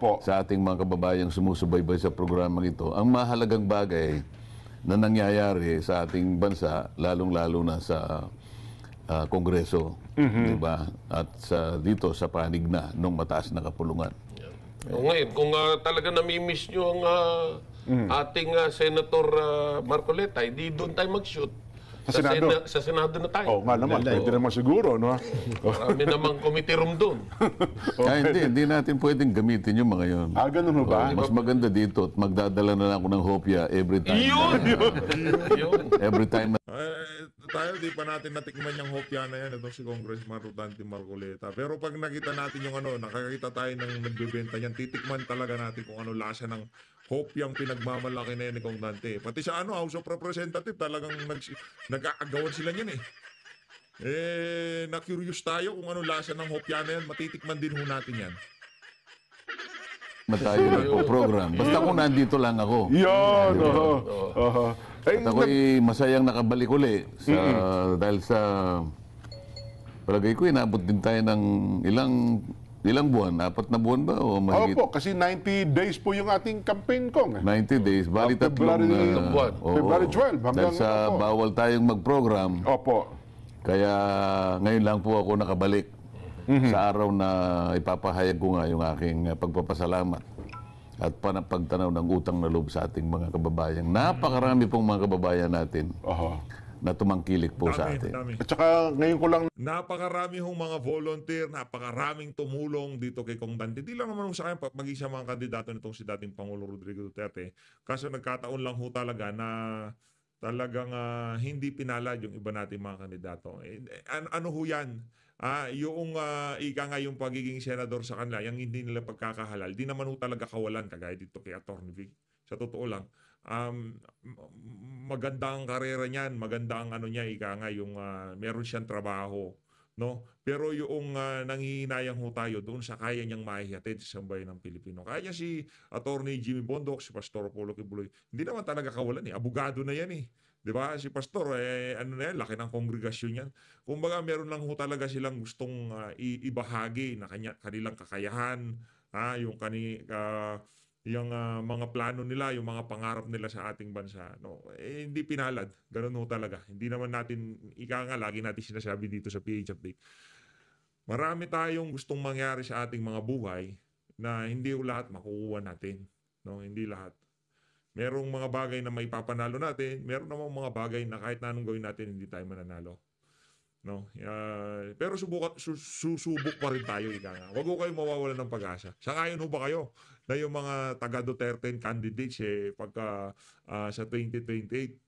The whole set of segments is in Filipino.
Opo. sa ating mga kababayang sumusubaybay sa programang ito, ang mahalagang bagay na nangyayari sa ating bansa, lalong-lalo na sa Kongreso, di ba? At dito sa panig na ng mataas na kapulungan. Ngayon, kung talaga namimiss nyo ang ating Senator Marcoleta, hindi doon tayo mag-shoot. Sa Senado na tayo. Oo nga naman, pwede naman siguro, no? Marami namang committee room doon. Hindi natin pwedeng gamitin yung mga yun. Ganun ho ba? Mas maganda dito at magdadala na lang ako ng hopya every time. Yun! Every time na Tayo, di pa natin natikman yung hopya na yan, itong si Congressman Rodante Marcoleta. Pero pag nakita natin yung nakakita tayo ng nagbebenta niyan, titikman talaga natin kung ano lasa ng hopyang pinagmamalaki na yan ni Kong Dante. Pati sa House of Representative, talagang nag-aagawan sila niyan eh. Na-curious tayo kung ano lasa ng hopya na yan, matitikman din ho natin yan. tayo nagpo-program. Basta kung nandito lang ako. Yan. At ako'y masayang nakabalik uli dahil sa palagay ko inabot din tayo ng ilang buwan, 4 na buwan ba o mahigit? Opo, kasi 90 days po yung ating campaign, Kong. 90 days, bali tatlong buwan. February 12 hanggang dahil sa bawal tayong mag-program. Opo. Kaya ngayon lang po ako nakabalik sa araw na ipapahayag ko nga yung aking pagpapasalamat at pagtanaw ng utang na loob sa ating mga kababayan. Napakarami pong mga kababayan natin na tumangkilik po sa atin. Dami. At saka ngayon ko lang Napakarami hong mga volunteer, napakaraming tumulong dito kay Kong Dante. Di lang naman sa akin, mag-isa mga kandidato nitong si dating Pangulo Rodrigo Duterte. Kaso nagkataon lang ho talaga na talagang hindi pinalad yung iba nating mga kandidato. Ano ho yan? Yung ika nga yung pagiging senador sa kanila, yung hindi nila pagkakahalal, di naman ho talaga kawalan kagaya dito kay Atty. Vic. Sa totoo lang, maganda ang karera niyan, maganda ang niya, ika nga yung meron siyang trabaho, no? Pero yung nanghihinayang ho tayo doon sa kaya niyang maihatid sa sambayan ng Pilipino. Kaya si Atty. Jimmy Bondoc, si Pastor Apollo Kibuloy, hindi naman talaga kawalan eh. Abogado na yan eh. 'Di ba? Si Pastor na yan, laki ng kongregasyon yan. Kumbaga meron lang ho talaga silang gustong ibahagi na kanilang kakayahan, yung yung mga plano nila, yung mga pangarap nila sa ating bansa. No, hindi pinalad. Ganun ho talaga. Hindi naman natin, ika nga, lagi natin sinasabi dito sa PH Update. Marami tayong gustong mangyari sa ating mga buhay na hindi ho lahat makukuha natin. No, hindi lahat. Merong mga bagay na may papanalo natin, meron namang mga bagay na kahit na anong gawin natin, hindi tayo mananalo. No? Pero susubok pa rin tayo, ika nga. Huwag ko kayo mawawalan ng pag-asa. Sangayon ho ba kayo na yung mga taga-Duterte candidates pagka sa 2028,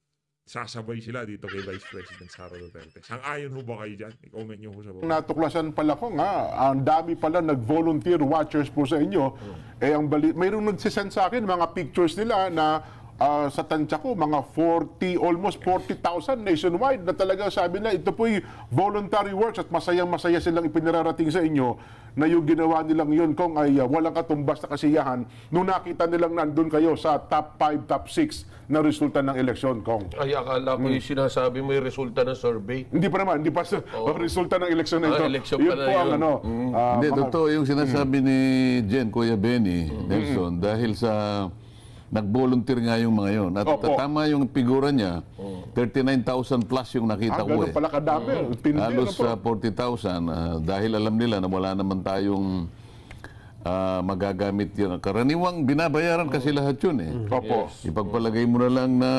sasabay sila dito kay Vice President Sara Duterte? Sang-ayon ho ba kayo dyan? I-comment nyo ho sa baba. natuklasan pala ko ang dami pala nag-volunteer watchers po sa inyo. Mayroong nagsisend sa akin mga pictures nila na sa tansya ko, mga almost 40,000 nationwide na talaga sabi na ito po'y voluntary works at masayang-masaya silang ipinararating sa inyo na yung ginawa nilang yun kung ay walang katumbas na kasiyahan nung nakita nilang nandun kayo sa top 5, top 6 na resulta ng eleksyon, Kong. Ay, akala ko yung sinasabi mo yung resulta ng survey. Hindi pa naman, hindi pa resulta ng eleksyon na ito. Eleksyon Yun pa na po ang yun. Hindi, totoo yung sinasabi ni Jen, Kuya Benny Nelson, dahil sa nag-volunteer nga yung mga yun. At tama yung figura niya, 39,000 plus yung nakita ko ganun pala kadami. Halos 40,000 dahil alam nila na wala naman tayong magagamit yun. Karaniwang binabayaran kasi lahat yun eh. Opo. Ipagpalagay mo na lang na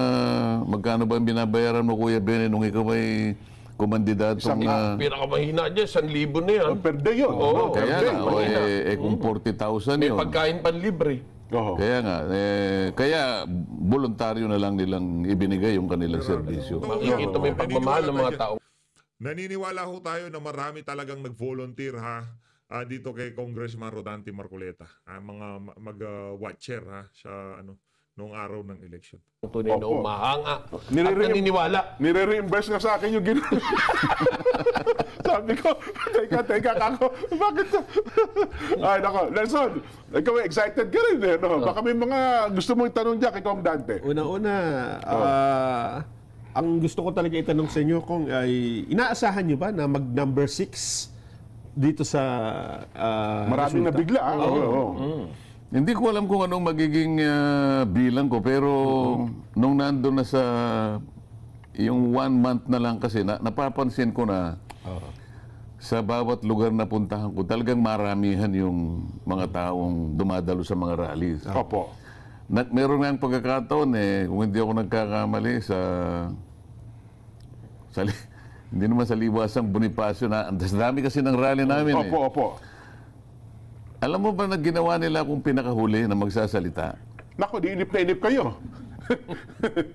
magkano ba ang binabayaran mo, Kuya Benny, nung ikaw ay kumandidato Pinakamahina dyan, 1,000 na yan. Per day yun. kaya nga, kung 40,000 May yun. pagkain panlibre. Kaya nga, kaya voluntaryo na lang nilang ibinigay yung kanilang serbisyo. Makikita mo yung pagmamahal ng mga tao. Naniniwala ho tayo na marami talagang nag-volunteer dito kay Congressman Rodante Marcoleta. Mga mag-watcher sa noong araw ng election. Tunay na umahanga at naniniwala. Nire-reimburse nga sa akin yung ginawa. Sabi ko, teka, kako, bakit? Ay, nako, Nelson, ikaw excited ka rin eh, no? Baka may mga gusto mong itanong dyan kay Kong Dante. Una-una, ang gusto ko talaga itanong sa inyo, Kong, ay inaasahan nyo ba na mag-number 6 dito sa Maraming nabigla. Hindi ko alam kung anong magiging bilang ko, pero nung nandun na sa yung 1 month na lang kasi, napapansin ko na sa bawat lugar na puntahan ko, talagang maramihan yung mga taong dumadalo sa mga rallies. Opo. Meron nga ang pagkakataon kung hindi ako nagkakamali hindi naman sa Liwasang Bonifacio na, ang dami kasi ng rally namin Opo, opo. Alam mo ba na ginawa nila akong pinakahuli na magsasalita? Naku, di inip na inip kayo.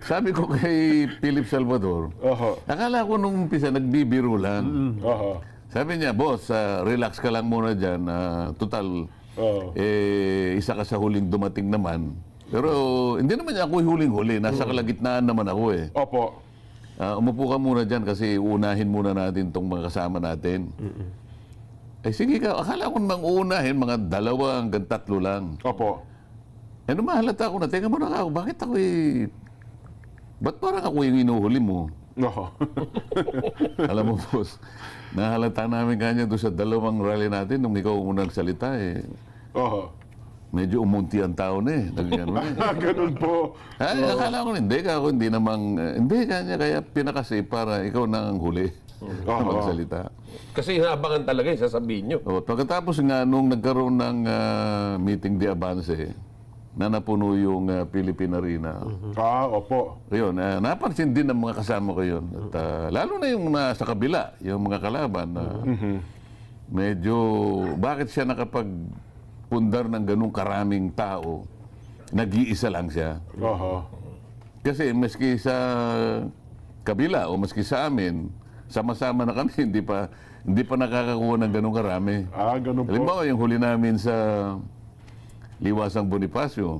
Sabi ko kay Philip Salvador, Oho. akala ko nung umpisa nagbibiro lang. Oho. Sabi niya, boss, relax ka lang muna dyan. Total, Oo. isa ka sa huling dumating naman. Pero hindi naman ako huling-huli. Nasa kalagitnaan naman ako Opo. Umupo ka muna dyan kasi uunahin muna natin itong mga kasama natin. Sige ka, akala ko namang uunahin, mga 2 hanggang 3 lang. Opo. Mahalata ako na, teka muna ako, bakit ako ba't parang ako yung inuhuli mo? Oho. Alam mo, boss, nahalata namin kanya doon sa 2 rally natin nung ikaw unang salita Oho. medyo umunti ang tao na Ganun po. Akala ko hindi namang, hindi kanya kaya pinakasi para ikaw na ang huli na magsalita. Kasi inaabangan talaga yung sasabihin nyo. Pagkatapos nga nung nagkaroon ng meeting de avance, na napuno yung Philippine Arena. Opo. Yun, napansin din ng mga kasama ko yun. At, lalo na yung nasa kabila, yung mga kalaban. Medyo, bakit siya nakapagpundar ng ganung karaming tao? Nag-iisa lang siya. Oho. Kasi maski sa kabila o maski sa amin, sama-sama na kami, hindi pa nakakakuha ng ganung karami. Ganun po. Halimbawa, yung huli namin sa Liwasang Bonifacio.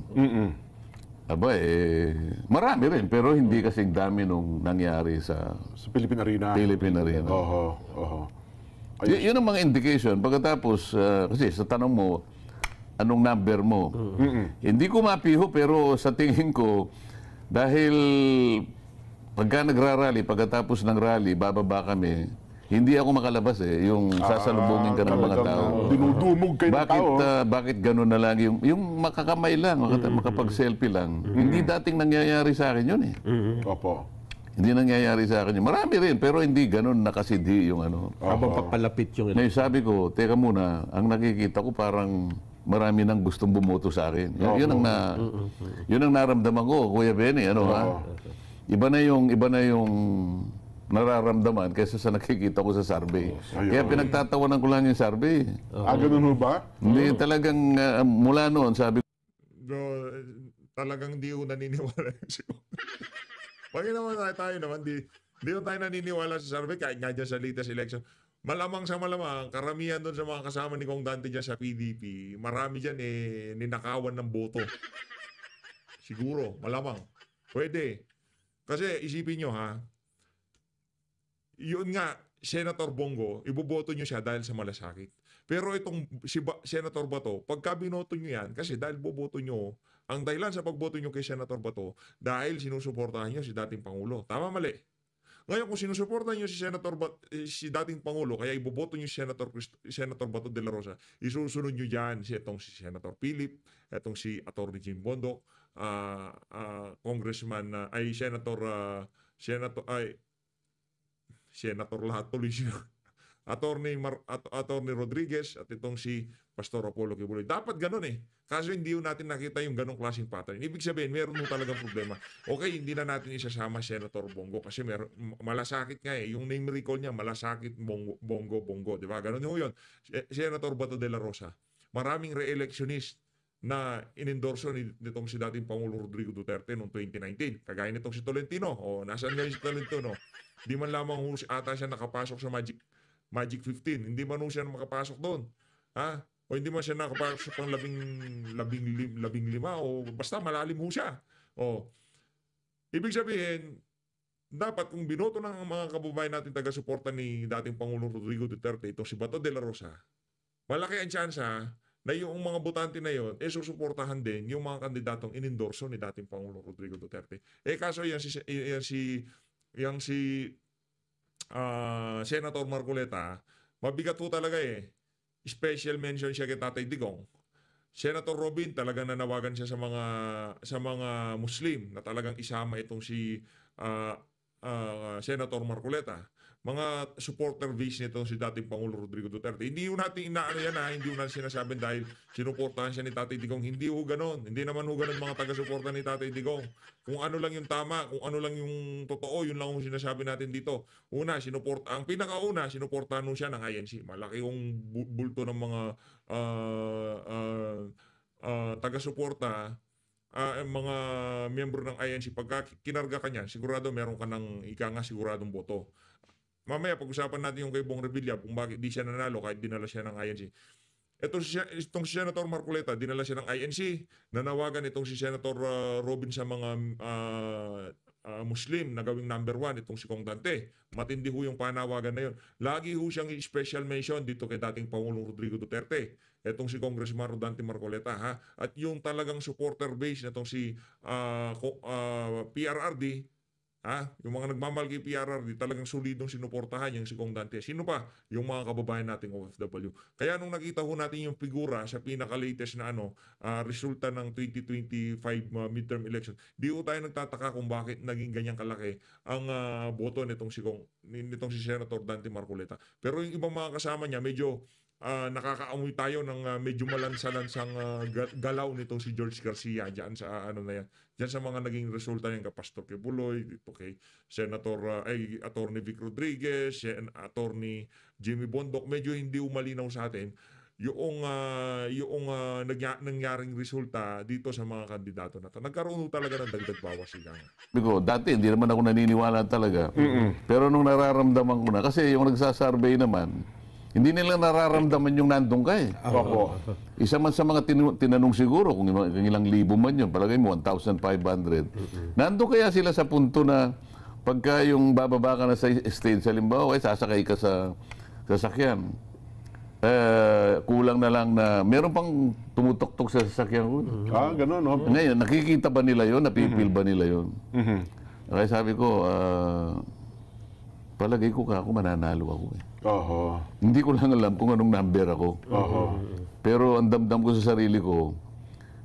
Aba, marami rin, pero hindi kasing dami nung nangyari sa Philippine Arena. Philippine Arena. Oho. Oho. Yun ang mga indication. Pagkatapos, kasi sa tanong mo, anong number mo? Hindi ko mapiho, pero sa tingin ko, dahil pagka nagrarally, pagkatapos ng rally, bababa kami, hindi ako makalabas yung sasalubungin ka ng mga tao. Dinudumog kayo ng tao. Bakit gano'n na lang yung makakamay lang, makapag-selfie lang. Hindi dating nangyayari sa akin yun Opo. Hindi nangyayari sa akin yun. Marami rin, pero hindi gano'n nakasidhi yung ano. Habang papalapit yung... Ngayon sabi ko, teka muna, ang nakikita ko parang marami nang gustong bumoto sa akin. Yun ang naramdaman ko, Kuya Benny, Iba na yung nararamdaman kaysa sa nakikita ko sa survey. Kaya pinagtatawanan ko lang yung survey. Ganun ho ba? Hindi talagang mula noon sabi ko. Bro, talagang di ko naniniwala yung siguro. Pag naman tayo naman, di ko tayo naniniwala sa survey kahit nga dyan sa latest election. Malamang sa malamang, karamihan doon sa mga kasama ni Kong Dante dyan sa PDP, marami dyan ninakawan ng boto. Siguro, malamang. Pwede. Kasi isipin nyo yun nga, Senator Bongo, iboboto nyo siya dahil sa malasakit. Pero itong Senator Bato, pagka binoto nyo yan, kasi dahil boboto nyo, ang dahilan sa pagboto nyo kay Senator Bato, dahil sinusuportahan nyo si dating Pangulo. Tama, mali? Ngayon, kung sinusuportahan nyo si dating Pangulo, kaya iboboto nyo si Senator Bato de la Rosa, isusunod nyo dyan si Senator Philip, itong si Atty. Jim Bondoc, Congressman, Senator lahat tuloy siya. Attorney Rodriguez at itong si Pastor Apollo Kibuloy. Dapat ganun Kaso hindi natin nakita yung ganong klaseng pattern. Ibig sabihin, meron talagang problema. Okay, hindi na natin isasama Senator Bongo kasi malasakit nga Yung name recall niya, malasakit Bongo. Diba? Ganun yun. Senator Bato de la Rosa. Maraming re-electionist na inendorso nitong si dating Pangulo Rodrigo Duterte noong 2019. Kagaya nitong si Tolentino. Nasaan nga si Tolentino? Di man lamang ata siya nakapasok sa Magic 15. Hindi man siya makapasok doon. O hindi man siya nakapasok pang labing lima o basta malalim siya. Ibig sabihin, dapat kung binoto ng mga kababayan natin taga-suporta ni dating Pangulo Rodrigo Duterte, ito si Bato de la Rosa, malaki ang tsansa na yung mga botante na yon susuportahan din yung mga kandidatong inendorso ni dating Pangulo Rodrigo Duterte. Kaso yan si Senator Marcoleta, mabigat po talaga Special mention siya kay Tatay Digong Senator Robin talagang nanawagan siya sa mga Muslim na talagang isama itong si Senator Marcoleta. Mga supporter base nito si dating Pangulo Rodrigo Duterte. Hindi yun natin inaano yan hindi yun natin sinasabi dahil sinuportahan siya ni Tatay Digong. Hindi ho ganon. Hindi naman ho ganon mga taga-suporta ni Tatay Digong. Kung ano lang yung tama, kung ano lang yung totoo, yun lang yung sinasabi natin dito. Una, ang pinakauna, sinuportahan ho siya ng INC. Malaki yung bulto ng mga taga-suporta, mga miyembro ng INC. Pagka kinarga ka niya, sigurado meron ka ng siguradong boto. Mamaya pag-usapan natin yung kay Bong Revilla kung bakit di siya nanalo kahit dinala siya ng INC. Itong si Senator Marcoleta, dinala siya ng INC. Nanawagan itong si Senator Robin sa mga Muslim na gawing number 1 itong si Kong Dante. Matindi ho yung panawagan na yun. Lagi ho siyang special mention dito kay dating Pangulong Rodrigo Duterte. Itong si Congressman Rodante Marcoleta. At yung talagang supporter base na itong si PRRD, yung mga nagmamahal kay PRRD, talagang solidong sinuportahan yung si Kong Dante. Sino pa? Yung mga kababayan nating OFW. Kaya nung nakita ho natin yung figura sa pinaka-latest na resulta ng 2025 midterm election, di ho tayo nagtataka kung bakit naging ganyang kalaki ang boto nitong si Senator Dante Marcoleta. Pero yung ibang mga kasama niya, medyo nakakaamoy tayo ng medyo malansang galaw nitong si George Garcia diyan sa diyan sa mga naging resulta niyan kay Pastor Kibuloy, dito kay Senator Attorney Vic Rodriguez, Attorney Jimmy Bondoc. Medyo hindi umalinaw sa atin yung nangyaring resulta dito sa mga kandidato na to. Nagkaroon talaga ng dagdag bawas sila. Bigo, dati hindi naman ako naniniwala talaga. Pero nung nararamdaman ko na, kasi yung nagsasurvey naman, hindi nila nararamdaman yung nandun ka eh. Isa man sa mga tinanong siguro, kung ilang libo man yun, palagay mo 1,500. Nandun kaya sila sa punto na pagka yung bababa ka na sa stage, halimbawa, sasakay ka sa sasakyan. Kulang na lang na meron pang tumutok-tok sa sasakyan ko. Ganun, no? Ngayon, nakikita ba nila yun? Napipil ba nila yun? Kaya sabi ko, palagay ko ako mananalo ako eh. Hindi ko lang alam kung anong number ako. Pero ang damdam ko sa sarili ko,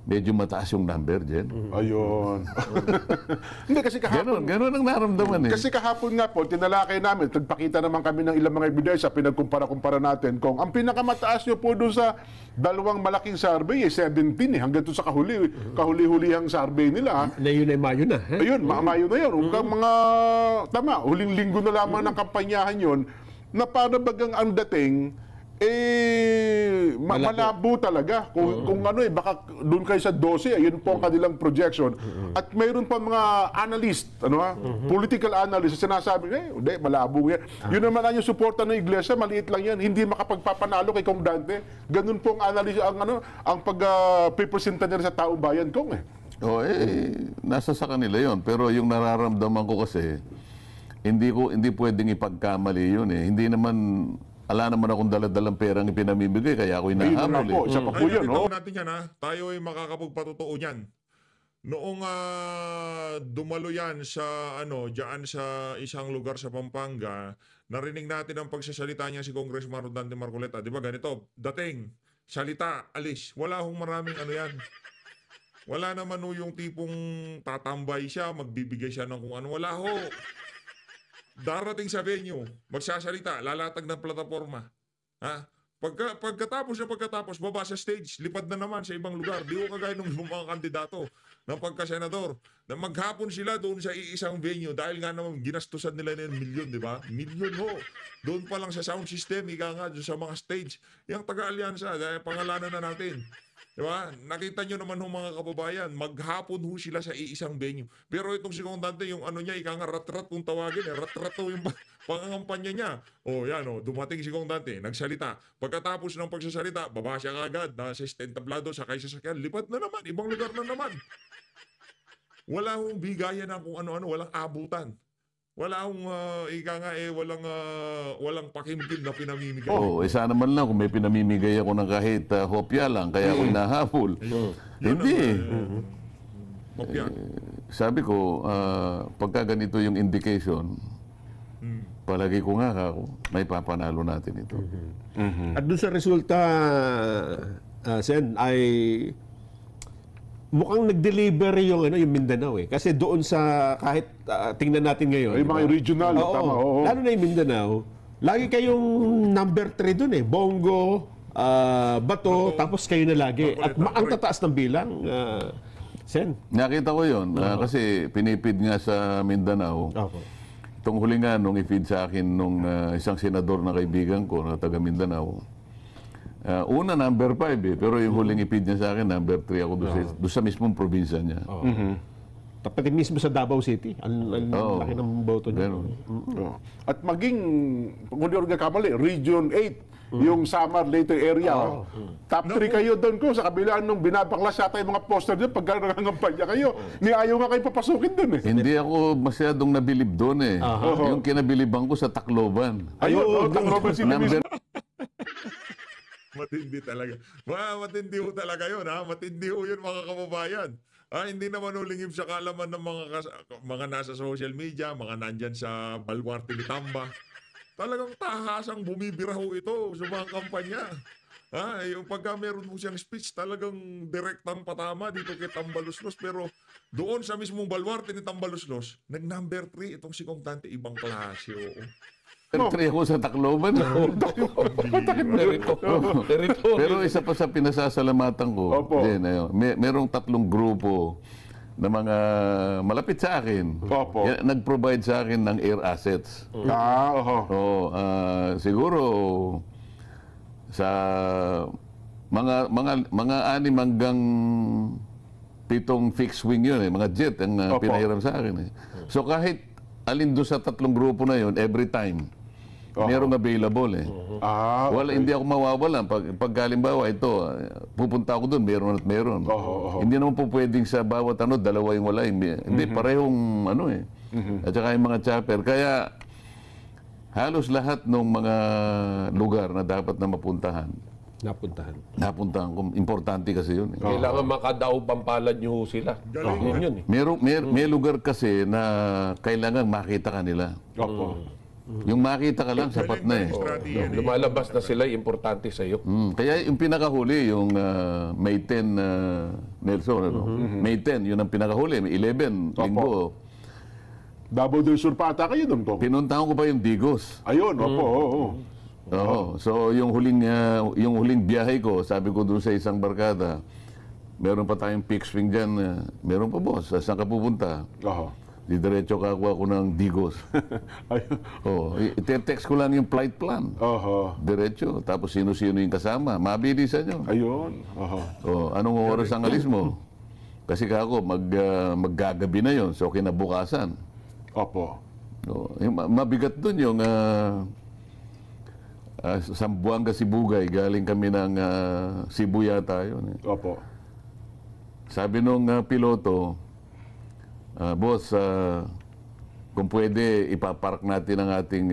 medyo mataas yung number, Jen. Ayun. Hindi, kasi kahapon... Ganun ang naramdaman eh. Kasi kahapon nga po, tinalakay namin, nagpakita naman kami ng ilang mga ebidensya, pinagkumpara-kumpara natin kung ang pinakamataas nyo po doon sa dalawang malaking survey, 17 hanggang doon sa kahuli-hulihang survey nila. Na yun ay Mayo na. Ayun, Mayo na yun. Huling linggo na lamang ng kampanyahan yun, na para bagang ang dating, malabo talaga. Kung baka doon kayo sa 12, ayun po ang kanilang projection. At mayroon pa mga analyst, political analyst, sinasabi, hindi, malabo yan. Yun naman ang yung suporta ng iglesia, maliit lang yan, hindi makapagpapanalo kay Kong Dante. Ganun po ang analyst, ang pagpipresenta nila sa taong bayan, Kong nasa sa kanila yon. Pero yung nararamdaman ko kasi, hindi pwedeng ipagkamali yun eh. Hindi naman, ala naman akong daladalang perang ipinamimigay, kaya ako hinahamol eh. Isa pa po yun, no? Natin yan tayo ay makakapagpatotoo niyan. Noong dumalo yan diyan sa isang lugar sa Pampanga, narinig natin ang pagsasalita niya si Congressman Rodante Marcoleta. Di ba ganito? Dating, salita, alis. Wala hong maraming yan. Wala naman yung tipong tatambay siya, magbibigay siya ng kung ano. Wala ho. Darating sa venue, magsasalita, lalatag ng plataforma. Pagkatapos, baba sa stage, lipad na naman sa ibang lugar. Di ko kagaya ng mga kandidato ng pagkasenador. Na maghapon sila doon sa iisang venue dahil nga naman ginastusan nila ng milyon, di ba? Milyon ho. Doon pa lang sa sound system, sa mga stage. Yung taga-alyansa, pangalanan na natin. Diba? Nakita nyo naman ng mga kababayan, maghapon ho sila sa iisang venue. Pero itong si Kong Dante, yung niya, rat-rat kung tawagin rat-rat yung pangangampanya niya. Dumating si Kong Dante, nagsalita. Pagkatapos ng pagsasalita, baba siya kagad, nasa entablado, sakay sa sakyan, lipat na naman, ibang lugar na naman. Wala hong bigayan ng kung ano-ano, walang abutan. Wala akong walang pakimkim na pinamimigay. Sana man lang kung may pinamimigay ako ng kahit hopya lang, kaya ako hinahabol. Hindi. Sabi ko, pagka ganito yung indication, palagi ko nga ako, may papanalo natin ito. At doon sa resulta, Sen, ay mukhang nag-deliver yung Mindanao eh. Kasi doon sa kahit tingnan natin ngayon. Yung mga regional, Oo, tama. Oo. lalo na yung Mindanao. Lagi kayong number 3 doon eh. Bongo, Bato, tapos kayo na lagi. At ang tataas ng bilang, Sen. Nakita ko yun, kasi pinipid nga sa Mindanao. Opo. Itong huli nga, nung i-feed sa akin nung isang senador na kaibigan ko na taga Mindanao, una number 5 eh, pero yung huling i-feed niya sa akin, number 3 ako doon sa mismong probinsya niya. Pati mismo sa Davao City. Ang laki ng boto niya. Ganun. Oo. At maging, kung hindi ka kamali, Region 8, yung Samar Leyte area. Top 3 kayo doon ko sa kabila nung binabaklas yata yung mga poster doon pag nangangampanya kayo. Ni ayaw nga kayo papasukin doon eh. Hindi ako masyadong nabilib doon eh. Yung kinabiliban ko sa Tacloban. Ayun, Tacloban City Number mismo. Matindi talaga. Matindi ho talaga yun, ha? Matindi ho yun, mga kababayan. Hindi naman ulingim sa kalaman ng mga nasa social media, mga nandyan sa baluarte ni Tamba. Talagang tahasang bumibira ho ito sa mga kampanya. Yung pagka meron mo siyang speech, talagang direktang patama dito kay Tambaluslos. Pero doon sa mismong baluarte ni Tambaluslos, nag-number 3 itong si Kong Dante, ibang klase. Oo. Number 3 ako sa Tacloban. Pero isa pa sa pinasasalamatan ko, Opo. merong 3 grupo na mga malapit sa akin. Opo. Nag-provide sa akin ng air assets. Oo. Siguro sa mga 6 hanggang 7 fixed wing yun mga jet ang Opo. pinahiram sa akin So kahit alin doon sa 3 grupo na yun, every time merong available Wala, hindi ako mawawala. Pag halimbawa ito, pupunta ako doon, meron at meron. Hindi naman po pwedeng sa bawat dalawa yung wala. Hindi, parehong At saka yung mga chopper. Kaya halos lahat ng mga lugar na dapat na mapuntahan, napuntahan ko. Importante kasi yun. Kailangan makadaog pampalad nyo sila. Galing. Yun. May lugar kasi na kailangan makita ka nila. Opo. Yung makita ka lang, sapat na Lumalabas na sila, importante sa iyo. Kaya yung pinakahuli, yung May 10, Nelson, May 10, yun ang pinakahuli. May 11, linggo. Davao del Sur pa ata kayo doon ko. Pinuntahan ko pa yung Digos. Ayun, opo. Oo. So yung huling biyahe ko, sabi ko doon sa isang barkada, meron pa tayong fixed wing dyan. Meron pa boss, saan ka pupunta? Diretso kakuha ko ng Digos. Ayun. I-text ko lang yung flight plan. Diretso. Tapos sino-sino yung kasama. Mabilisan nyo. Ayun. Anong oras ang alis mo? Kasi kako, maggagabi na yon. So kinabukasan. Opo. Mabigat dun yung Sambuanga, Sibugay. Galing kami ng Cebu yata yun. Opo. Sabi nung piloto, boss, kung pwede, ipapark natin ang ating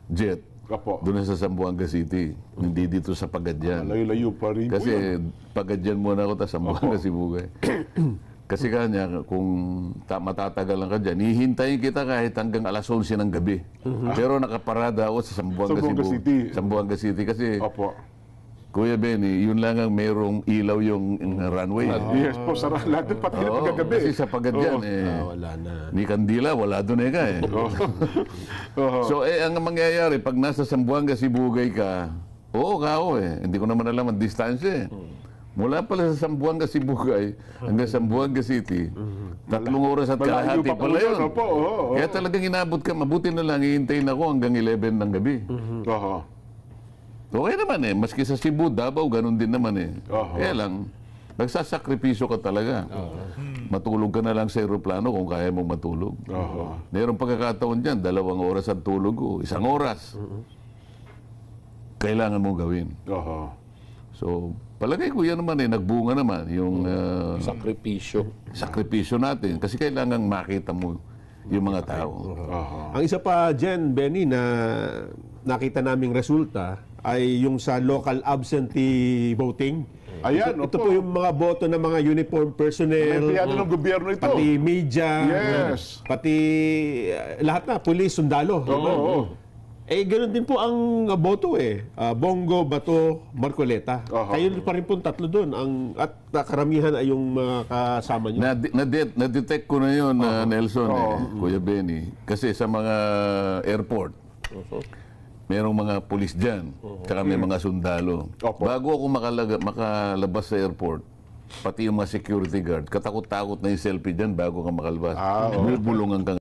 jet Opo. doon sa Zamboanga City. Hindi dito sa Pagadyan. Layo-layo pa rin po yun. Kasi Pagadyan muna ako, tapos Zamboanga, Sibugay. Kasi kanya, kung matatagal lang ka dyan, hihintayin kita kahit hanggang alas 11 ng gabi. Pero nakaparada ako sa Zamboanga City. Zamboanga City. Kasi, Opo. Kuya Benny, yun lang ang merong ilaw yung runway. Yes po, lahat din patay na pagkagabi. Kasi sa Pagadyan, Wala na. ni Kandila, wala doon So, ang mangyayari, pag nasa Zamboanga, Sibugay ka, hindi ko naman alam ang distansya Mula pala sa Zamboanga, Sibugay, hanggang Zamboanga City, 3 oras at Malayo kalahati pa po pala yun. yun. Opo. Kaya talagang inabot ka, mabuti na lang, hihintayin ako hanggang 11 ng gabi. Okay naman maski sa Cebu, Davao, ganun din naman Kaya lang, nagsasakripisyo ka talaga. Matulog ka na lang sa aeroplano kung kaya mong matulog. Mayroong pagkakataon dyan, 2 oras ang tulog ko, 1 oras. Kailangan mong gawin. So, palagay ko yan naman nagbunga naman yung sakripisyo natin. Kasi kailangan makita mo yung mga tao. Ang isa pa dyan, Benny, na nakita naming resulta ay yung sa local absentee voting. Ayan, Ito po yung mga boto ng mga uniform personnel, Empleyado ng gobyerno ito. pati media, Yes. pati lahat na, pulis, sundalo. Ganoon din po ang boto Bongo, Bato, Marcoleta. Aha. Kayo pa rin po tatlo doon. At karamihan ay yung mga kasama nyo. Na-detect ko na yun, Nelson, Kuya Benny. Kasi sa mga airport, merong mga pulis dyan, tsaka may mga sundalo. Opo. Bago ako makalabas sa airport, pati yung mga security guard, katakot-takot na yung selfie dyan bago ka makalabas. Bubulungan ka.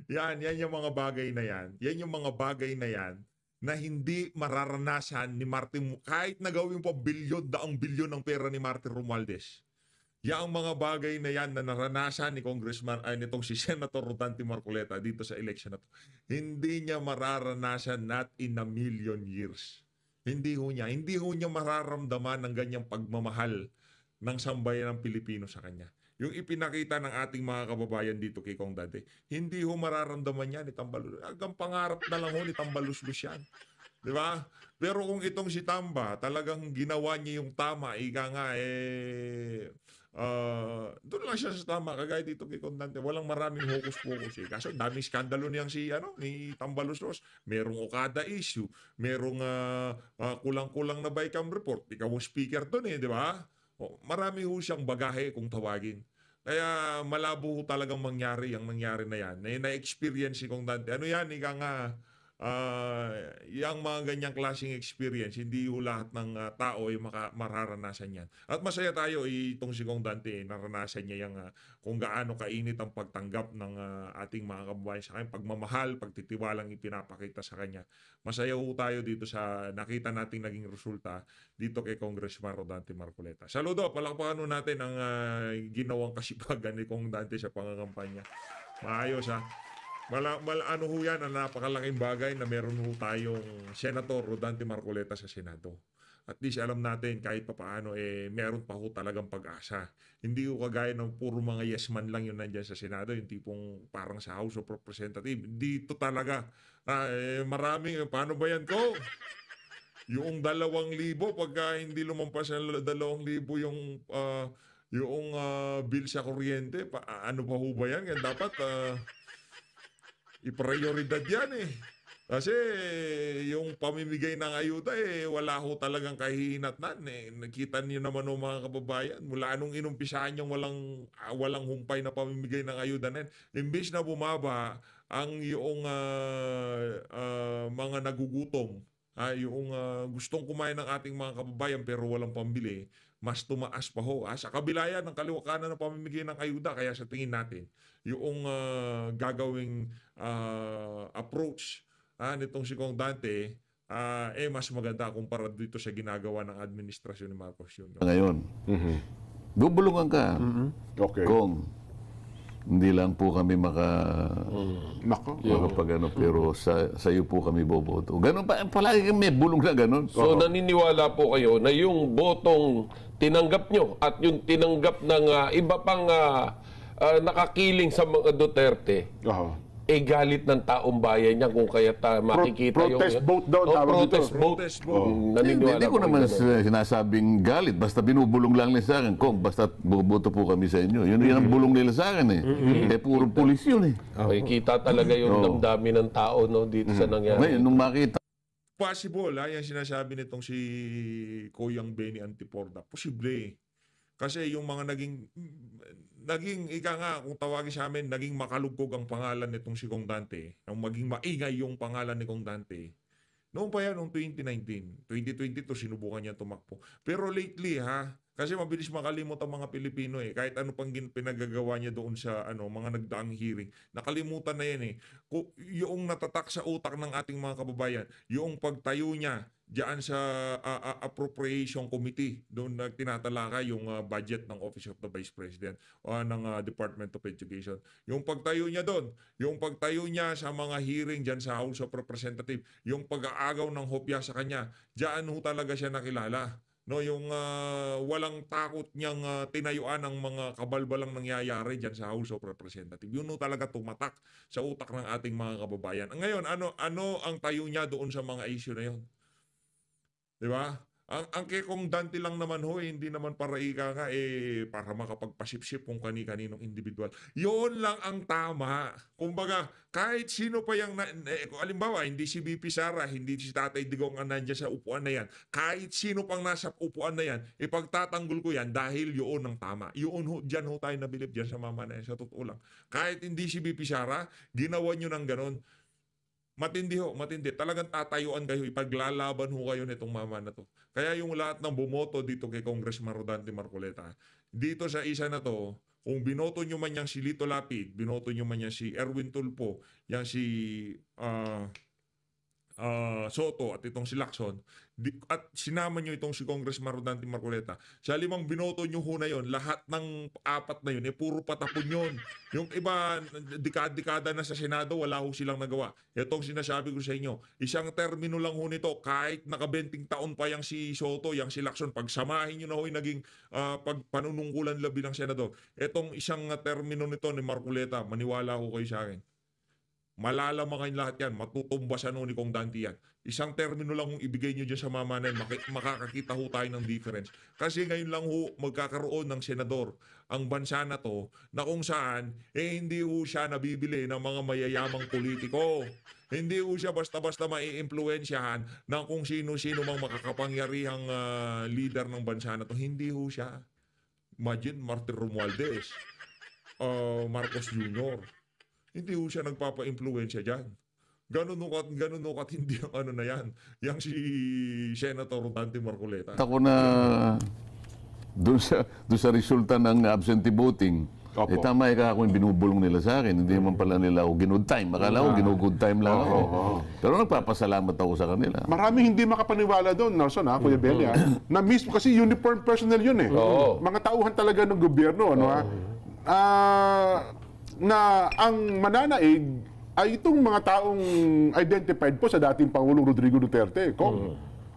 Yan yung mga bagay na yan. Yan yung mga bagay na yan na hindi mararanasan ni Martin, kahit nagawin pa daang bilyon ng pera ni Martin Romualdez. Yang mga bagay na yan na naranasan ni nitong si Senator Rodante Marcoleta dito sa election na to, hindi niya mararanasan not in a million years. Hindi ho niya mararamdaman ng ganyang pagmamahal ng sambayan ng Pilipino sa kanya. Yung ipinakita ng ating mga kababayan dito kay Kong Dante, hindi ho mararamdaman yan ni Tambalus. Hanggang pangarap na lang ho ni Tambalus-Lus yan. Di ba? Pero kung itong si Tamba, talagang ginawa niya yung tama, doon lang siya sa tama, kagaya dito kay Kong Dante. Walang maraming hokus-pokus. Kaso daming skandalo niyang ni Tambalus-Lus. Merong Okada issue, merong kulang-kulang na Bicam report. Ikaw ang speaker doon di ba? Marami ho siyang bagahe kung tawagin. Kaya malabo ho talagang mangyari ang nangyari na yan. Na-experience si Kong Dante. Ano yan? Yung mga ganyang klaseng experience, hindi ho lahat ng tao ay mararanasan yan. At masaya tayo itong si Kong Dante, naranasan niya yung kung gaano kainit ang pagtanggap ng ating mga kababayan sa kanya, pagmamahal, pagtitiwalang ipinapakita sa kanya. Masaya ho tayo dito sa nakita nating naging resulta dito kay Congressman Rodante Marcoleta. Saludo, palakpakan natin ang ginawang kasipagan ni Kong Dante sa pangangampanya. Maayos ano ho yan, ang napakalaking bagay na meron ho tayong Senator Rodante Marcoleta sa Senado. At least alam natin kahit papaano meron pa ho talagang pag-asa. Hindi ho kagaya ng puro mga yes man lang yun nandyan sa Senado, yung tipong parang sa House of Representatives. Dito talaga, maraming, paano ba yan ko? Yung 2,000, pagka hindi lumampas ng 2,000 yung bill sa kuryente, ano pa ho ba yan? Dapat i-prioridad yan Kasi yung pamimigay ng ayuda wala ho talagang kahihinatnan Nakita niyo naman mga kababayan, mula anong inumpisahan yung walang humpay na pamimigay ng ayuda na yan. Imbis na bumaba ang yung mga nagugutom, yung gustong kumain ng ating mga kababayan pero walang pambili, mas tumaas pa ho. Sa kabila yan ng kaliwakanan ng pamimigay ng ayuda. Kaya sa tingin natin, yung gagawing approach nitong si Kong Dante, mas maganda kumpara dito sa ginagawa ng administrasyon ni Marcos Jr. Ngayon, bubulungan ka. Okay. Kung hindi lang po kami Nako. pero sa iyo po kami boboto. Ganun pa, palagi kami bulong na ganun. So naniniwala po kayo na yung botong tinanggap nyo at yung tinanggap ng iba pang nakakiling sa mga Duterte, galit ng taong bayan niya kung kaya makikita protest vote daw tawag protest dito. vote. Naniniwala Hindi ko po naman kayo. sinasabing galit. Basta binubulong lang nila sa akin. Kung basta boboto po kami sa inyo. Yun ang bulong nila sa akin puro pulis yun Kita talaga yung damdamin ng tao dito sa nangyari. Ngayon, nung makita Possible, yung sinasabi nitong si Kuyang Benny Antiporda. Posible. Kasi yung mga naging kung tawagin sa amin, naging makalugkog ang pangalan nitong si Kong Dante. Ang maging maingay yung pangalan ni Kong Dante. Noong pa yan, noong 2019. 2022, sinubukan niya tumakbo. Pero lately, kasi mabilis makalimot ang mga Pilipino Kahit ano pang pinagagawa niya doon sa mga nagdaang hearing. Nakalimutan na yan Yung natatak sa utak ng ating mga kababayan, yung pagtayo niya diyan sa Appropriation Committee, doon tinatalakay yung budget ng Office of the Vice President o ng Department of Education. Yung pagtayo niya doon, yung pagtayo niya sa mga hearing diyan sa House of Representatives, yung pag-aagaw ng hopya sa kanya, diyan ho talaga siya nakilala. Yung walang takot niyang tinayuan ang mga kabalbalang nangyayari diyan sa House of Representatives. Yun talaga tumatak sa utak ng ating mga kababayan. Ngayon, ano ang tayo niya doon sa mga issue na 'yon? 'Di ba? Ang kay Kong Dante lang naman ho, hindi naman para ika nga, para makapagpasipsip kung kani-kaninong individual. Yun lang ang tama. Kumbaga, kahit sino pa yung, kung alimbawa, hindi si BP Sara, hindi si Tatay Digong ang nandiyan sa upuan na yan, kahit sino pang nasa upuan na yan, ipagtatanggol ko yan dahil yun ang tama. Yun ho, dyan ho tayo nabilib dyan sa mama na yan, sa totoo lang. Kahit hindi si BP Sara, ginawa nyo ng ganon. Matindi ho, matindi. Talagang tatayuan kayo, ipaglalaban ho kayo nitong mama na to. Kaya yung lahat ng bumoto dito kay Congressman Rodante Marcoleta, dito sa isa na to, kung binoto nyo man yang si Lito Lapid, binoto nyo man yang si Erwin Tulfo, yang si Soto at itong si Lacson, at sinama nyo itong si Congressman Rodante Marcoleta, sa 5 binoto nyo ho na yun, lahat ng 4 na yun, puro patapon yun. Yung iba, dekada na sa Senado, wala ho silang nagawa. Itong sinasabi ko sa inyo, isang termino lang ho nito, kahit naka-20 taon pa yang si Soto, yang si Lacson, pagsamahin nyo na ho yung naging panunungkulan nila bilang senador. Itong isang termino nito ni Marcoleta, maniwala ho kayo sa akin. Malalaman kayo lahat yan, matutumbasan ho ni Kong Dante yan. Isang termino lang kung ibigay nyo dyan sa mama na yan, makakakita ho tayo ng difference. Kasi ngayon lang ho magkakaroon ng senador ang bansa na to, na kung saan, hindi ho siya nabibili ng mga mayayamang politiko. Hindi ho siya basta-basta mai-impluensyahan ng kung sino-sino mang makakapangyarihang leader ng bansa na to. Hindi ho siya. Imagine, Martin Romualdez, Marcos Jr., hindi ho siya nagpapa-impluensya dyan. Ganun kat hindi ang ano na yan. Yang si Senator Rodante Marcoleta. Ako na doon sa resulta ng absentee voting, tama ka ako yung binubulong nila sa akin. Hindi naman pala nila ako ginood time. Akala ko ginood time lang ako. Pero nagpapasalamat ako sa kanila. Maraming hindi makapaniwala doon, Nelson, Kuya Benny, na mismo kasi uniform personnel yun Mga tauhan talaga ng gobyerno, na ang mananaig ay itong mga taong identified po sa dating Pangulong Rodrigo Duterte.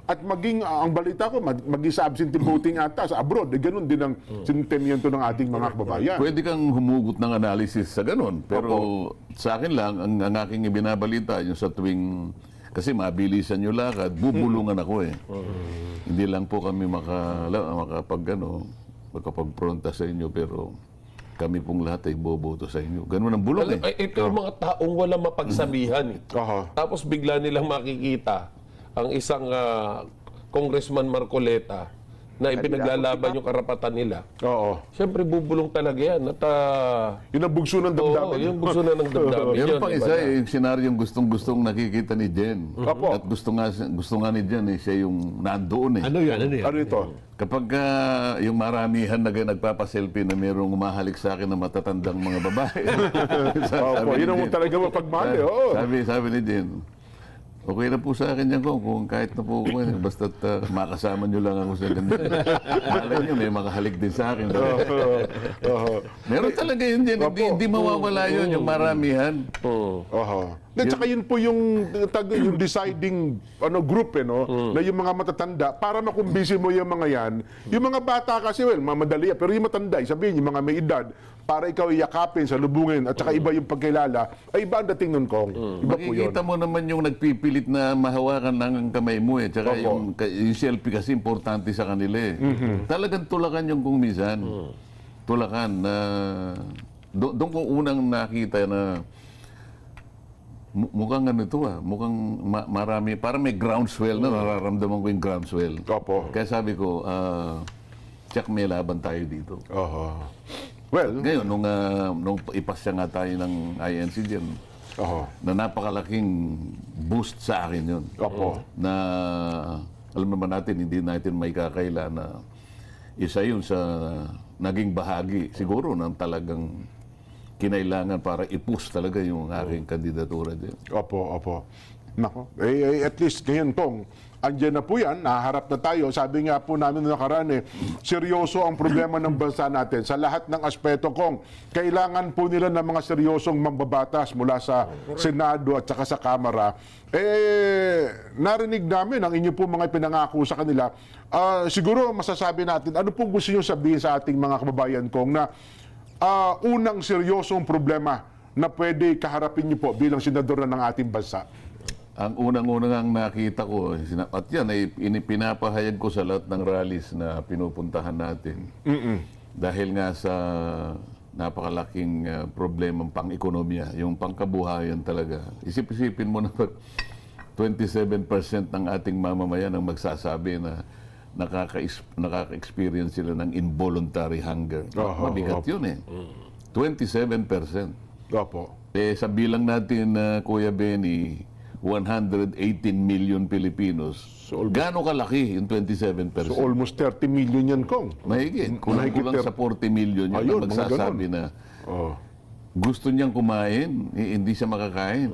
At maging, ang balita ko, maging sa absentee voting ata sa abroad, ganun din ang sentimiento ng ating mga kababayan. Pwede kang humugot ng analysis sa ganun. Pero sa akin lang, ang aking ibinabalita, yung sa tuwing, kasi mabilisan nyo lakad, bubulungan ako Hindi lang po kami makapagpronta sa inyo, pero kami pong lahat ay boboto sa inyo. Ganun ang bulong Ito yung mga taong walang mapagsabihan. Tapos bigla nilang makikita ang isang Congressman Marcoleta na ipinaglalaban yung karapatan nila. Siyempre bubulong talaga yan. At, yun ang bugso ng damdamin. Yung bugso na ng damdamin. Meron pang isa yung senaryong gustong-gustong nakikita ni Jen. At gusto nga ni Jen siya yung nandoon Ano yan? Ano ito? Kapag yung maramihan na nagpapaselfie na mayroong umahalik sa akin na matatandang mga babae. Yun ang talaga mapagmali. Sabi ni Jen, okay na po sa akin yan kung kahit na po ako, basta't makasama nyo lang ako sa ganito. Malay nyo, may makahalik din sa akin. Meron talaga yun din, hindi mawawala yun, yung maramihan. At saka yun po yung deciding group na yung mga matatanda para makumbisi mo yung mga yan. Yung mga bata kasi, madali pero yung matanda, sabihin yung mga may edad, para ikaw iyakapin, salubungin, at saka iba yung pagkilala, ay iba ang dating nun, Kong. Iba po yun. Makikita mo naman yung nagpipilit na mahawakan ng kamay mo Tsaka yung selfie kasi importante sa kanila Talagang tulakan yung kung minsan. Tulakan na doon ko unang nakita na mukhang mukhang marami, parang may groundswell na nararamdaman ko yung groundswell. Kaya sabi ko, check, may laban tayo dito. Well, ngayon, nung ipasya nga tayo ng INC dyan, na napakalaking boost sa akin yun. Na, alam naman natin, hindi natin may kakaila na isa yun sa naging bahagi, siguro, ng talagang kinailangan para i-push talaga yung aking kandidatura dyan. Nako. At least ngayon, Kong, andyan na po yan, naharap na tayo. Sabi nga po namin na nakaraan seryoso ang problema ng bansa natin. Sa lahat ng aspeto, Kong, kailangan po nila ng mga seryosong mambabatas mula sa Senado at saka sa Kamara. Narinig namin ang inyo po mga pinangako sa kanila. Siguro masasabi natin, ano pong gusto nyo sabihin sa ating mga kababayan, Kong, na unang seryosong problema na pwede kaharapin niyo po bilang senador na ng ating bansa? ang unang-unang nakita ko, at yan ay pinapahayag ko sa lahat ng rallies na pinupuntahan natin. Dahil nga sa napakalaking problemang pang-ekonomiya, yung pangkabuhayan talaga. Isip-isipin mo na 27% ng ating mamamayan ang magsasabi na nakaka-experience sila ng involuntary hunger. Mabigat yun eh. 27%. Opo. Sa bilang natin, Kuya Benny, 118 million Filipinos. Gaano kalaki yung 27%? So almost 30 million yan, Kong. Mahigit. Kulang sa 40 million yun Ayun, na magsasabi na gusto niyang kumain, hindi siya makakain.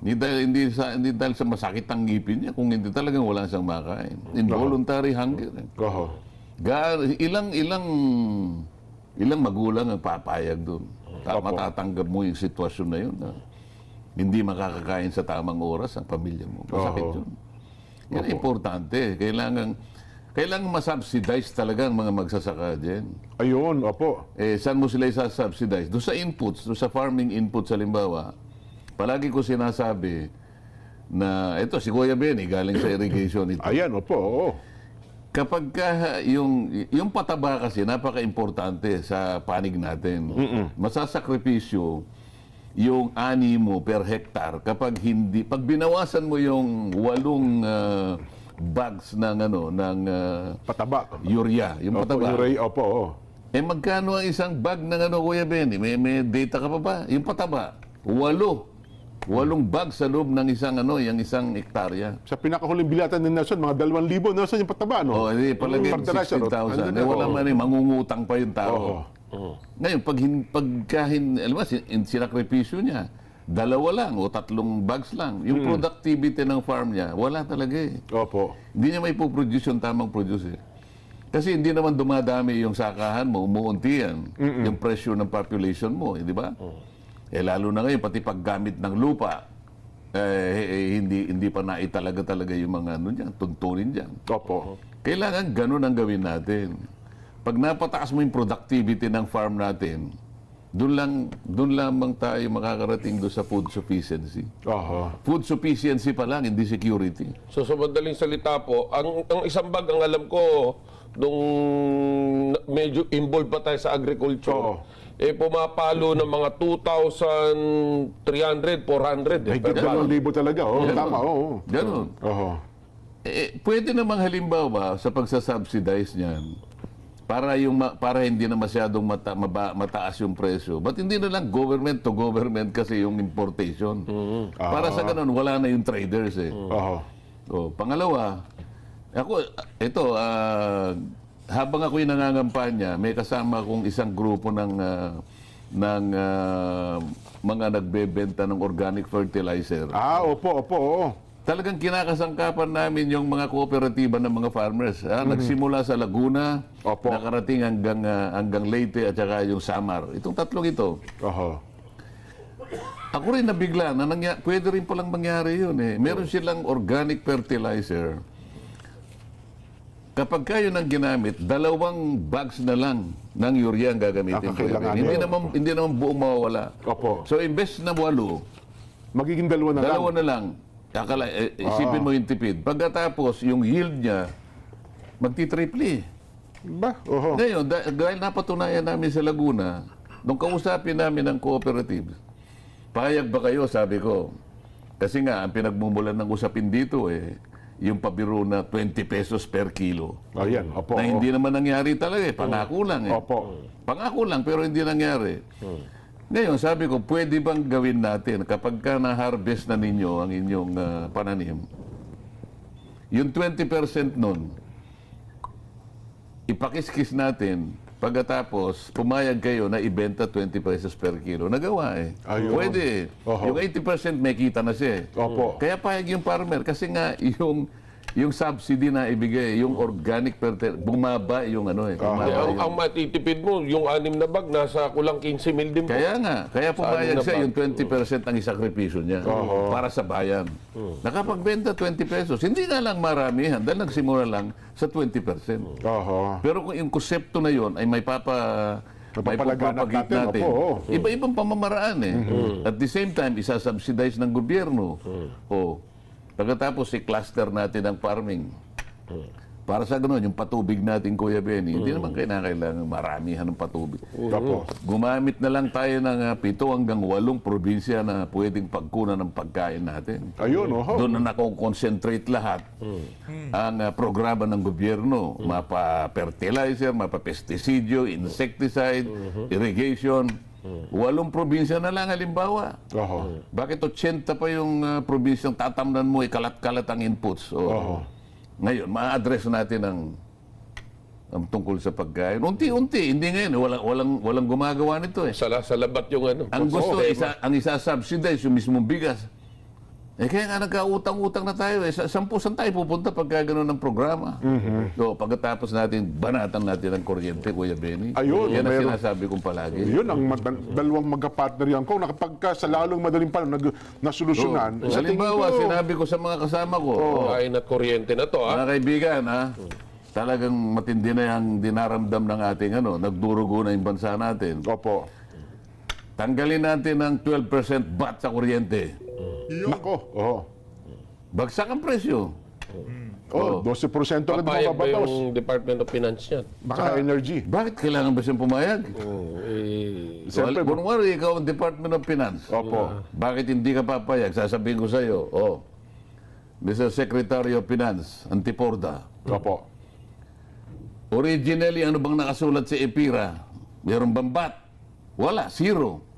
Hindi dahil sa masakit ang ngipin niya, kung hindi talagang wala siyang makain. Involuntary hunger. Ilang magulang ang papayag doon. Matatanggap mo yung sitwasyon na yun. Hindi makakakain sa tamang oras ang pamilya mo. Masakit yun. Yan importante. Kailangan masubsidize talaga ang mga magsasaka dyan. Ayun, opo. Saan mo sila isasubsidize? Doon sa inputs, doon sa farming inputs, halimbawa, palagi ko sinasabi na, ito, si Kuya Benny, galing sa irrigation ito. Ayan, opo, oo. Kapag yung pataba kasi, napaka-importante sa panig natin. Masasakripisyo yung ani mo per hektar kapag pag binawasan mo yung 8 bags ng Pataba. urea, yung pataba. Opo. Magkano ang isang bag ng Kuya Benny? May data ka pa ba? Yung pataba, 8 bags sa loob ng yung isang hektarya. Sa pinakahuling bilatan ng Nelson, mga 2,000 Nelson yung pataba, no? Hindi, palagay 16,000. Wala man mangungutang pa yung tao. Ngayon, alam mo, sinakripisyo niya, 2 lang o 3 bags lang. Yung productivity ng farm niya, wala talaga eh. Opo. Hindi niya may produce yung tamang produce eh. Kasi hindi naman dumadami yung sakahan mo, umuunti yan. Yung pressure ng population mo, di ba? Lalo na ngayon, pati paggamit ng lupa, hindi pa naitalaga yung mga tuntunin dyan. Opo. Kailangan ganun ang gawin natin. Pag napataas mo yung productivity ng farm natin, doon lamang tayo makakarating doon sa food sufficiency. Food sufficiency pa lang, hindi security. So sa madaling salita po, ang isang bag, ang alam ko, nung medyo involved pa tayo sa agriculture, pumapalo ng mga 2,300, 400. Per 2,000 talaga, tama, Ganun. Pwede namang halimbawa sa pagsasubsidize niyan, para hindi na masyadong mataas yung presyo. But hindi na lang government to government kasi yung importation. Para sa ganun, wala na yung traders eh. Pangalawa, habang ako'y nangangampanya, may kasama akong isang grupo ng mga nagbebenta ng organic fertilizer. Opo. Talagang kinakasangkapan namin yung mga kooperatiba ng mga farmers. Nagsimula sa Laguna, nakarating hanggang Leyte at saka yung Samar. Itong tatlong ito. Ako rin nabigla na pwede rin palang mangyari yun eh. Meron silang organic fertilizer. Kapag kayo nang ginamit, 2 bags na lang ng urea ang gagamitin. Hindi naman buong mawawala. So imbes na 8, magiging 2 na lang. 2 na lang. Isipin mo yung tipid. Pagkatapos, yung yield niya, magti-triple. Ngayon, dahil napatunayan namin sa Laguna, nung kausapin namin ng cooperatives, payag ba kayo, sabi ko. Kasi nga, ang pinagmumulan ng usapin dito yung pabiro na 20 pesos per kilo. Na hindi naman nangyari talaga pangako lang Pangako lang, pero hindi nangyari. Ngayon, sabi ko, pwede bang gawin natin kapag na-harvest na ninyo ang inyong pananim, yung 20% nun, ipakiskis natin, pagkatapos, pumayag kayo na ibenta 20 pesos per kilo. Nagawa Pwede. Yung 80% may kita na siya Kaya payag yung farmer kasi nga yung subsidy na ibigay, yung organic bumaba yung ang matitipid mo, yung 6 na bag, nasa kulang 15 mil din po. Kaya pumayag siya yung 20% ang isakripisyo niya para sa bayan. Nakapagbenta 20 pesos, hindi nga lang maramihan dahil nagsimula lang sa 20%. Pero kung yung konsepto na yon ay may papapagit natin. Iba-ibang pamamaraan At the same time, isasubsidize ng gobyerno. Pagkatapos i-cluster natin ang farming. Para sa gano'n, yung patubig natin, Kuya Benny, hindi naman kailangan maramihan ng patubig. Opo. Gumamit na lang tayo ng 7 hanggang 8 probinsya na pwedeng pagkunan ng pagkain natin. Ayun, oho. Doon na nako-concentrate lahat ang programa ng gobyerno. Mapa-fertilizer, mapa-pesticidyo, insecticide, irrigation. 8 probinsya na lang halimbawa. Oho. Bakit 80 pa yung probinsyang tatamnan mo, ikalat-kalat ang inputs? Oho. Ngayon, ma-address natin ang tungkol sa pagkain. Unti-unti, hindi ngayon. Walang gumagawa nito eh. Sa labat yung ano. Ang gusto, ang isa-subsidize yung mismong bigas. Kaya nga nagkautang-utang na tayo eh. Saan tayo pupunta pagka gano'n ng programa? So, pagkatapos natin, banatan natin ang kuryente, Kuya Benny. Ayun, yan ang meron. sinasabi kong palagi. Yun ang dalawang magka-partner yan ko. Nakapagka sa lalong madaling panahon nasolusyonan. Sa tingin Halimbawa, ko, sinabi ko sa mga kasama ko, Kain at kuryente na to, mga kaibigan, talagang matindi na yung dinaramdam ng ating nagdurugo na yung bansa natin. Opo. Tanggalin natin ang 12% VAT sa kuryente. Nako. Oho. Bagsak ang presyo. Oh, 12% na Papayag ba mababatos. yung Department of Finance yan? Baka energy. Bakit kailangan ba siyang pumayag? Siyempre, Kunwari, ikaw ang Department of Finance. Opo. Bakit hindi ka papayag? Sasabihin ko sa iyo, Mr. Secretary of Finance, Antiporda, Opo. originally, ano bang nakasulat sa EPIRA? Meron bang VAT? Wala, zero.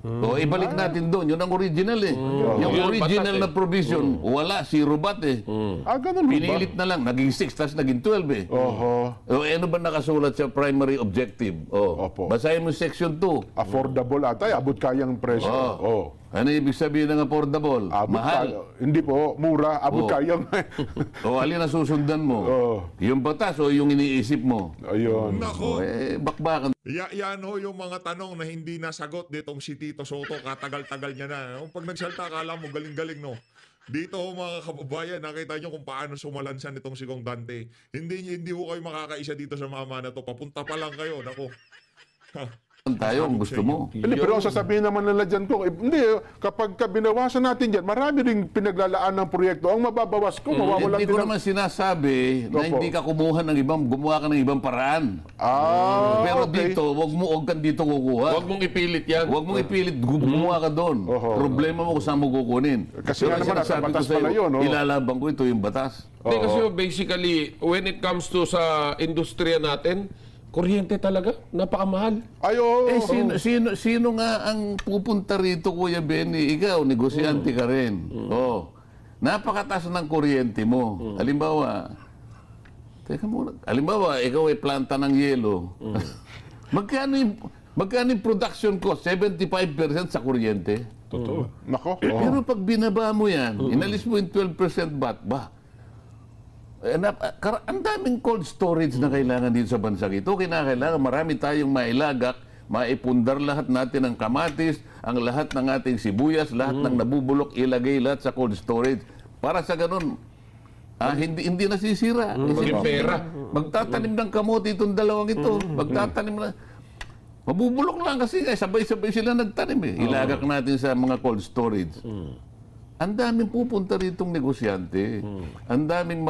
Ibalik natin doon. Yun ang original eh. Yung Yun ang original batas na provision, wala, zero VAT eh. Ganun ba? Pinilit na lang, naging 6, tapos naging 12 eh. Oho. Ano ba nakasulat sa primary objective? Opo. Basahin mo section 2. Affordable ata. Abot kayang presyo. Oh. Ano ibig sabihin ng affordable? Abot Mahal. Hindi po. Mura. Abot kayang. Alin ang susundan mo? Yung batas o yung iniisip mo? Ayun. Nako. Bakbakan. Yan ho yung mga tanong na hindi nasagot ditong si Tito Soto. Katagal-tagal niya na. Pag nagsalta, akala mo galing-galing, no? Dito ho mga kababayan, nakita nyo kung paano sumalansan itong si Kong Dante. Hindi ho kayo makakaisa dito sa mama na to. Papunta pa lang kayo. Nako. Tayo ang gusto mo. Hindi, pero ang sasabihin naman nila dyan ko, hindi, kapag binawasan natin dyan, marami ring pinaglalaan ng proyekto. Ang mababawas ko, mawawalan Hindi din ko ang... naman sinasabi na Opo. hindi ka gumawa ka ng ibang paraan. Pero okay. dito, wag kang dito kukuha. Huwag mong ipilit yan. Huwag mong ipilit, gumawa ka doon. Oho. Problema mo kung saan mo kukunin. Kasi nga naman, nasa sinasabi batas ko sa'yo, pala yun, no? ilalaban ko ito yung batas. Hindi kasi basically, when it comes to sa industriya natin, kuryente talaga, napakamahal. Ayo. Sino nga ang pupunta rito, Kuya Benny? Ikaw, negosyante ka rin. Napakataas ng kuryente mo. Halimbawa, teka muna. Halimbawa, ikaw ay planta ng yelo. Magkano yung production cost? 75% sa kuryente. Totoo. Nako. Pero pag binaba mo yan, inalis mo yung 12% VAT, ang daming cold storage na kailangan dito sa bansang ito. Kinakailangan marami tayong mailagak, maipundar lahat natin ng kamatis, ang lahat ng ating sibuyas, lahat ng nabubulok, ilagay lahat sa cold storage. Para sa ganun, hindi nasisira. Maging pera. Magtatanim ng kamote itong dalawang ito. Magtatanim na. Mabubulok lang kasi sabay-sabay sila nagtanim eh. Ilagak natin sa mga cold storage. Ang daming pupunta ritong negosyante. Ang daming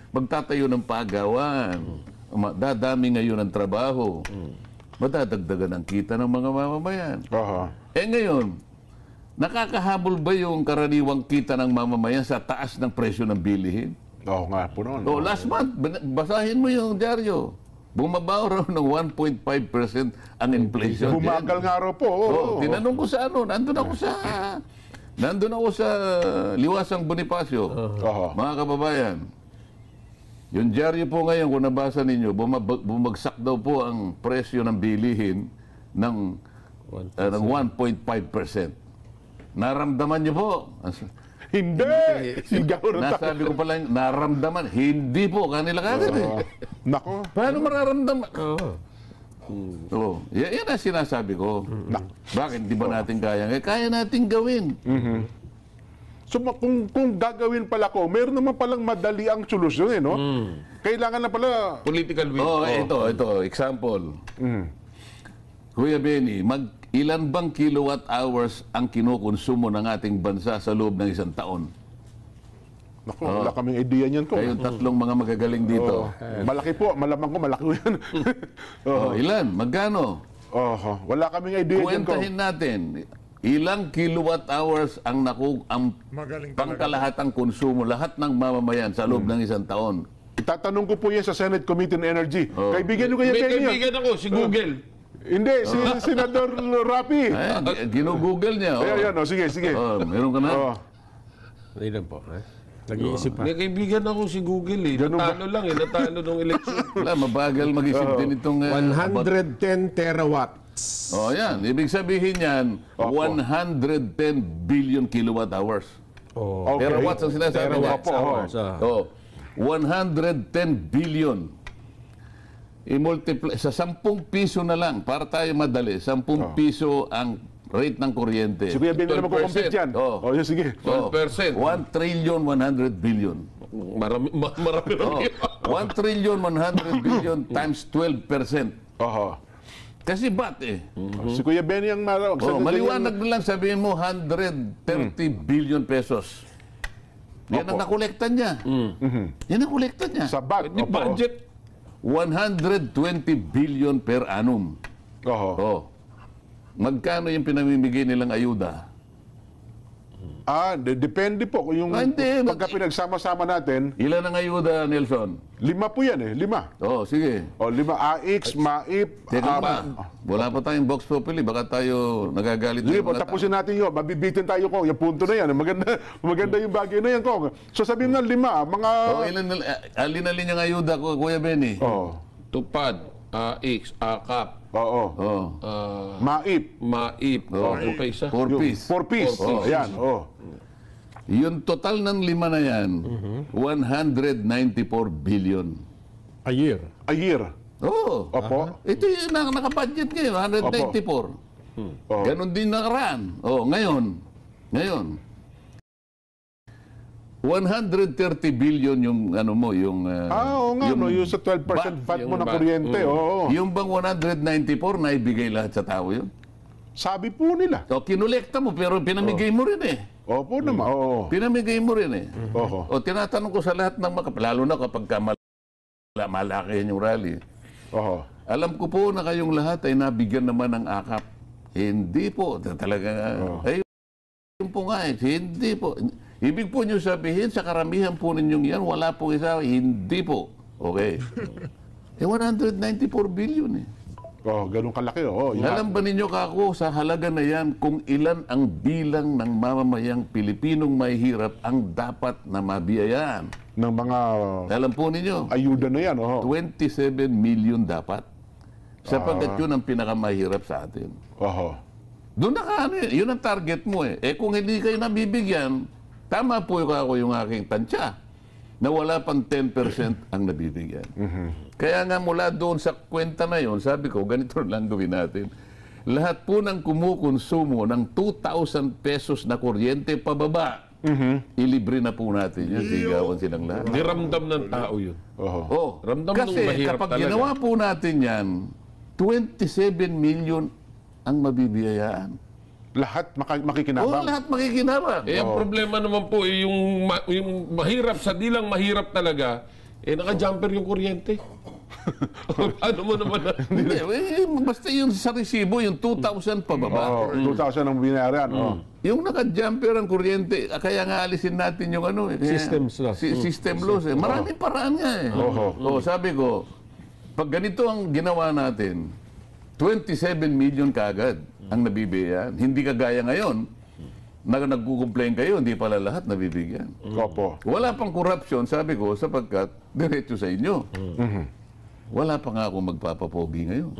magtatayo ng pagawan. Dadami ngayon ang trabaho. Madadagdagan ang kita ng mga mamamayan. Ngayon, nakakahabol ba yung karaniwang kita ng mamamayan sa taas ng presyo ng bilihin? Oo nga po noon. Last month, basahin mo yung dyaryo. Bumaba raw ng 1.5% ang inflation. Bumagal nga raw po. Tinanong ko sa Nandun ako sa Liwasang Bonifacio. Mga kababayan, yung dyaryo po ngayon, kung nabasa ninyo, bumagsak daw po ang presyo ng bilihin ng 1.5%. Naramdaman niyo po? Hindi! Sigaw na Nasabi ko pala, naramdaman. Hindi po, kanila kagad eh. Nako. Paano mararamdaman? Yan ang sinasabi ko. Bakit di ba natin kaya? Kaya natin gawin. So kung gagawin pala ko, meron naman palang madali ang solusyon eh, no? Kailangan na pala... Political will. Ito, example. Kuya Benny, ilan bang kilowatt hours ang kinukonsumo ng ating bansa sa loob ng isang taon? Naku, wala kaming idea niyan ko. Kayong tatlong mga magagaling dito. Malaki po, malamang ko malaki yan. Ilan? Magkano? Wala kaming idea niyan ko. Kuwentahin natin, ilang kilowatt hours ang Magaling talaga. pangkalahatang konsumo, lahat ng mamamayan sa loob ng isang taon. Itatanong ko po yan sa Senate Committee on Energy. Kaibigan nyo kaya May Benny yun? kaibigan ako, si Google. Hindi, si Senador Rapi. Ginugoogle niya. Ayan, sige. Meron ka na? Hindi lang po. Nag-iisip pa. May kaibigan ako si Google eh. Ganun ba? Natalo lang eh. Natalo nung eleksyon. Wala, mabagal mag-isip din itong... 110 terawatts. Yan. Ibig sabihin yan, 110 billion kilowatt hours. Oh. Okay. Terawatts ang sinasabi niya. Terawatts hours. 110 billion. I-multiply sa 10 piso na lang para tayo madali. 10 piso ang rate ng kuryente. Si Kuya Benny naman ko 12%. compete yan. Yan, sige. 12%. 1 trillion 100 billion. Marami. 1 trillion 100 billion times 12%. Kasi ba't Si Kuya Benny ang maliwanag na lang sabihin mo 130 billion pesos. Yan ang nakolekta niya. Yan ang kolekta niya. Sa BAT. Di budget. 120 billion per annum. Magkano yung pinamimigay nilang ayuda? Depende po. Yung Hindi, pagka pinagsama-sama natin, Ilan ang ayuda, Nelson? 5 po yan 5. Sige. 5 AX, MAIP. Teka pa. Wala pa tayong box populi. Baka tayo nagagalit. Sige ng po, mga tapusin natin yun. Mabibitin tayo ko. Yung punto na yan. Maganda yung bagay na yan ko. So sabihin na 5, mga... Alin-alin yung ayuda ko, Kuya Benny? Tupad. AX. AKAP. MAIP. MAIP. Ano pa isa? 4 piece. 4 piece. Yan. Yung total ng 5 na yan, 194 billion. A year. A year. Opo. Ito yung nakabudget ngayon, 194. Ganon din nakaraan. Ngayon, 130 billion yung ano mo, yung yung sa 12% VAT mo ng kuryente. Yung bang 194 na ibigay lahat sa tao yun? Sabi po nila. Kinolekta mo pero pinamigay mo rin eh. Opo naman. Pinamigay mo rin eh. Tinatanong ko sa lahat ng lalo na kapag malaki yung rally. Alam ko po na kayong lahat ay nabigyan naman ng akap. Hindi po. Talaga yun po nga hindi po. Ibig po nyo sabihin, sa karamihan po ninyong yan, wala po isa, hindi po. Okay. 194 billion eh. Ganun kalaki. Alam ba ninyo kako sa halaga na yan kung ilan ang bilang ng mamamayang Pilipinong may hirap ang dapat na mabiyayaan? Ng mga Alam po ninyo, ayuda na yan. 27 million dapat. Sapagkat yun ang pinakamahirap sa atin. Doon yun ang target mo eh. Kung hindi kayo nabibigyan, tama po yung aking tansya na wala pang 10% ang nabibigyan. Kaya nga mula doon sa kwenta na yon, sabi ko, ganito lang gawin natin. Lahat po ng kumukonsumo ng 2,000 pesos na kuryente pababa, ilibre na po natin yan. Sigawan silang lahat. Di ramdam ng tao yun. Ramdam nung Kasi mahirap kapag talaga. ginawa po natin yan, 27 million ang mabibiyayaan. Lahat makikinabang. Lahat makikinabang. Ang problema naman po, yung mahirap, sa dilang mahirap talaga, naka-jumper yung kuryente. Ano mo naman? Hindi, basta yung sa resibo, yung 2,000 pababa. 2,000 ang binayaran. Yung naka-jumper ang kuryente, kaya nga alisin natin yung System loss. System loss. Maraming paraan nga eh. Sabi ko, pag ganito ang ginawa natin, 27 million kaagad ang nabibigyan. Hindi kagaya ngayon, nagko-complain kayo, hindi pala lahat nabibigyan. Wala pang corruption, sabi ko, sapagkat diretso sa inyo. Wala pa nga ako magpapapogi ngayon.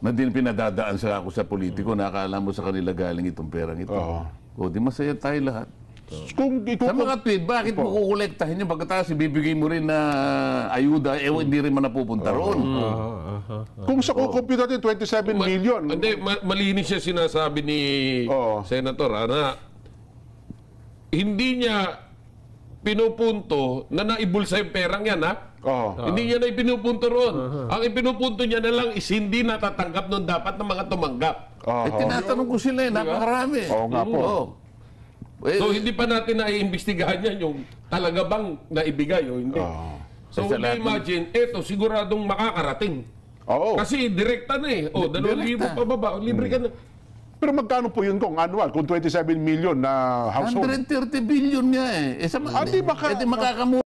Na din pinadadaan sa ako sa politiko, nakakala mo sa kanila galing itong perang ito. Di masaya tayo lahat. Sa mga tweet, bakit mo kukolektahin yun? Pagkatapos ibibigay mo rin na ayuda, hindi rin man napupunta roon. Kung sa kukumpute natin, 27 million. Hindi, malinis siya sinasabi ni Senator, na hindi niya pinupunto na naibulsa yung perang yan, Hindi niya na ipinupunto roon. Ang ipinupunto niya na lang is hindi natatanggap nun dapat ng mga tumanggap. Eh, tinatanong ko sila, napakarami. Oo nga po. Oo. Eh, So hindi pa natin naiimbestigahan yan yung talaga bang naibigay o hindi. So Sa lahat ng- imagine, eto siguradong makakarating. Oo. Kasi direkta na eh. O, 2,000 pababa, libre ka na. Pero magkano po yun kung annual? Kung 27 million na household? 130 billion nga eh. Eh, sa, Ah, di baka- makakamu